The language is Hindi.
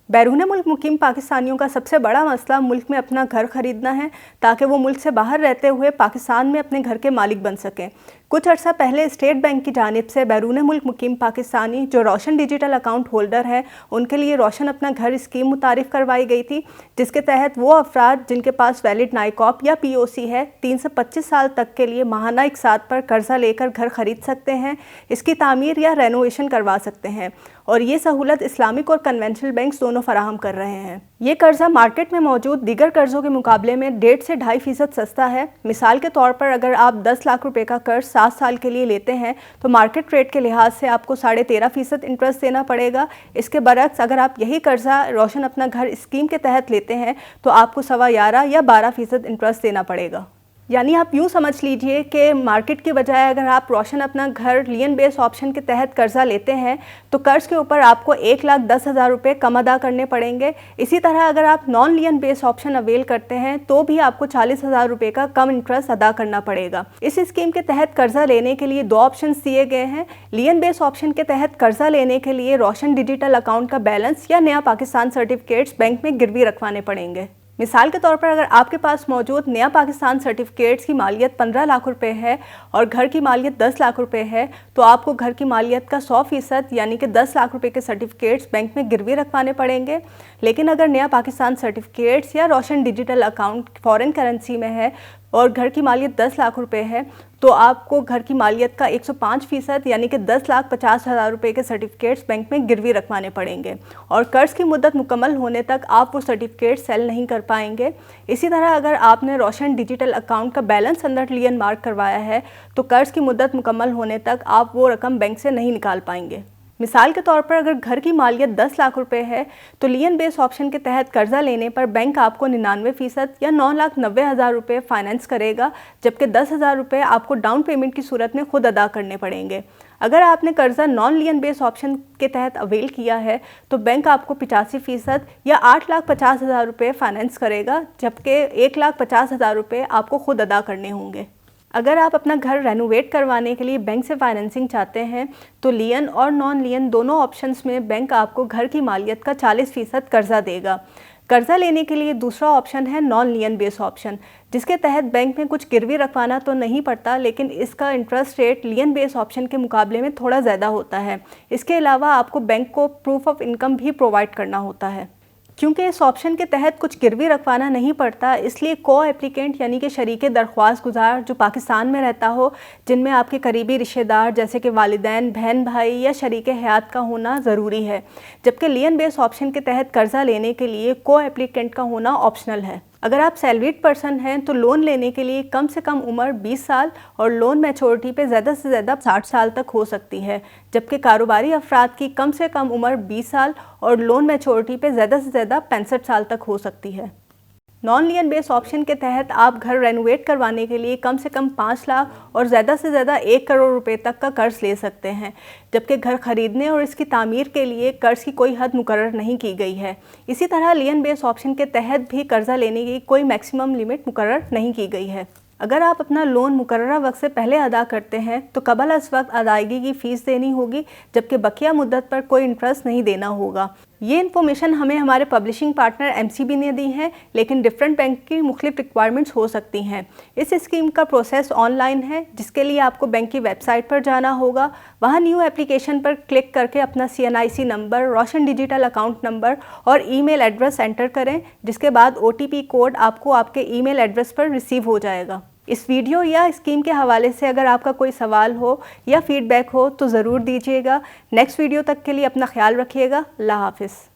बैरून मुल्क मुकीम पाकिस्तानियों का सबसे बड़ा मसला मुल्क में अपना घर खरीदना है ताकि वो मुल्क से बाहर रहते हुए पाकिस्तान में अपने घर के मालिक बन सकें। कुछ अर्सा पहले स्टेट बैंक की जानिब से बैरून मुल्क मुकीम पाकिस्तानी जो रोशन डिजिटल अकाउंट होल्डर हैं उनके लिए रोशन अपना घर स्कीम मुतारिफ़ करवाई गई थी, जिसके तहत वो अफराद जिनके पास वैलिड नाइकॉप या POC है 3 से 25 साल तक के लिए माहाना इकसात पर कर्जा लेकर घर खरीद सकते हैं, इसकी तामीर या रेनोवेशन करवा सकते हैं और ये सहूलत इस्लामिक और कन्वेंशनल बैंक्स दोनों फराहम कर रहे हैं। ये कर्जा मार्केट में मौजूद दीगर कर्जों के मुकाबले में 1.5 से 2.5% सस्ता है। मिसाल के तौर पर अगर आप 10 लाख रुपए का कर्ज 7 साल के लिए लेते हैं तो मार्केट रेट के लिहाज से आपको 13.5% इंटरेस्ट देना पड़ेगा। इसके बरक्स अगर आप यही कर्जा रोशन अपना घर स्कीम के तहत लेते हैं तो आपको 11.25 या 12% इंटरेस्ट देना पड़ेगा। यानी आप यूँ समझ लीजिए कि मार्केट की बजाय अगर आप रोशन अपना घर लियन बेस ऑप्शन के तहत कर्जा लेते हैं तो कर्ज के ऊपर आपको 1,10,000 रुपये कम अदा करने पड़ेंगे। इसी तरह अगर आप नॉन लियन बेस ऑप्शन अवेल करते हैं तो भी आपको 40,000 रुपये का कम इंटरेस्ट अदा करना पड़ेगा। इस स्कीम के तहत कर्जा लेने के लिए 2 ऑप्शन दिए गए हैं। लियन बेस ऑप्शन के तहत कर्जा लेने के लिए रोशन डिजिटल अकाउंट का बैलेंस या नया पाकिस्तान सर्टिफिकेट्स बैंक में गिरवी रखवाने पड़ेंगे। मिसाल के तौर पर अगर आपके पास मौजूद नया पाकिस्तान सर्टिफिकेट्स की मालियत 15 लाख रुपए है और घर की मालियत 10 लाख रुपए है तो आपको घर की मालियत का 100% यानी कि 10 लाख रुपए के सर्टिफिकेट्स बैंक में गिरवी रखवाने पड़ेंगे। लेकिन अगर नया पाकिस्तान सर्टिफिकेट्स या रोशन डिजिटल अकाउंट फॉरेन करेंसी में है और घर की मालियत 10 लाख रुपए है तो आपको घर की मालियत का 105% यानी कि 10,50,000 रुपये के सर्टिफिकेट्स बैंक में गिरवी रखवाने पड़ेंगे और कर्ज की मुद्दत मुकम्मल होने तक आप वो सर्टिफिकेट सेल नहीं कर पाएंगे। इसी तरह अगर आपने रोशन डिजिटल अकाउंट का बैलेंस अंडर लियन मार्क करवाया है तो कर्ज की मुद्दत मुकम्मल होने तक आप वो रकम बैंक से नहीं निकाल पाएंगे। मिसाल के तौर पर अगर घर की मालियत 10 लाख रुपए है तो लियन बेस ऑप्शन के तहत कर्जा लेने पर बैंक आपको 99% या 9,90,000 रुपये फाइनेंस करेगा, जबकि 10,000 रुपये आपको डाउन पेमेंट की सूरत में खुद अदा करने पड़ेंगे। अगर आपने कर्जा नॉन लियन बेस ऑप्शन के तहत अवेल किया है तो बैंक आपको 85% या 8,50,000 रुपये फाइनेंस करेगा, जबकि 1,50,000 रुपये आपको खुद अदा करने होंगे। अगर आप अपना घर रेनोवेट करवाने के लिए बैंक से फाइनेंसिंग चाहते हैं तो लियन और नॉन लियन दोनों ऑप्शंस में बैंक आपको घर की मालियत का 40% कर्जा देगा। कर्जा लेने के लिए दूसरा ऑप्शन है नॉन लियन बेस ऑप्शन, जिसके तहत बैंक में कुछ गिरवी रखवाना तो नहीं पड़ता, लेकिन इसका इंटरेस्ट रेट लियन बेस ऑप्शन के मुकाबले में थोड़ा ज़्यादा होता है। इसके अलावा आपको बैंक को प्रूफ ऑफ इनकम भी प्रोवाइड करना होता है। क्योंकि इस ऑप्शन के तहत कुछ गिरवी रखवाना नहीं पड़ता, इसलिए को एप्लीकेंट यानी कि शरीके दरख्वास्त गुजार जो पाकिस्तान में रहता हो, जिनमें आपके करीबी रिश्तेदार जैसे कि वालिदैन, बहन भाई या शरीके हयात का होना ज़रूरी है, जबकि लियन बेस ऑप्शन के तहत कर्जा लेने के लिए को एप्लीकेंट का होना ऑप्शनल है। अगर आप सैलरीड पर्सन हैं तो लोन लेने के लिए कम से कम उम्र 20 साल और लोन मैच्योरिटी पे ज़्यादा से ज़्यादा 60 साल तक हो सकती है, जबकि कारोबारी अफराद की कम से कम उम्र 20 साल और लोन मैच्योरिटी पे ज़्यादा से ज़्यादा 65 साल तक हो सकती है। नॉन लियन बेस ऑप्शन के तहत आप घर रेनोवेट करवाने के लिए कम से कम 5 लाख और ज़्यादा से ज़्यादा 1 करोड़ रुपए तक का कर्ज ले सकते हैं, जबकि घर खरीदने और इसकी तामीर के लिए कर्ज की कोई हद मुकर्रर नहीं की गई है। इसी तरह लियन बेस ऑप्शन के तहत भी कर्जा लेने की कोई मैक्सिमम लिमिट मुकर्रर नहीं की गई है। अगर आप अपना लोन मुकर्ररा वक्त से पहले अदा करते हैं तो कबल अज़ वक्त अदायगी की फ़ीस देनी होगी, जबकि बकिया मुद्दत पर कोई इंटरेस्ट नहीं देना होगा। ये इन्फॉर्मेशन हमें हमारे पब्लिशिंग पार्टनर MCB ने दी है, लेकिन डिफरेंट बैंक की मुख्तलिफ रिक्वायरमेंट्स हो सकती हैं। इस स्कीम का प्रोसेस ऑनलाइन है, जिसके लिए आपको बैंक की वेबसाइट पर जाना होगा। वहाँ न्यू एप्लीकेशन पर क्लिक करके अपना CNIC नंबर, रोशन डिजिटल अकाउंट नंबर और ईमेल एड्रेस एंटर करें, जिसके बाद OTP कोड आपको आपके ईमेल एड्रेस पर रिसीव हो जाएगा। इस वीडियो या स्कीम के हवाले से अगर आपका कोई सवाल हो या फीडबैक हो तो ज़रूर दीजिएगा। नेक्स्ट वीडियो तक के लिए अपना ख्याल रखिएगा। अल्लाह हाफ़िज़।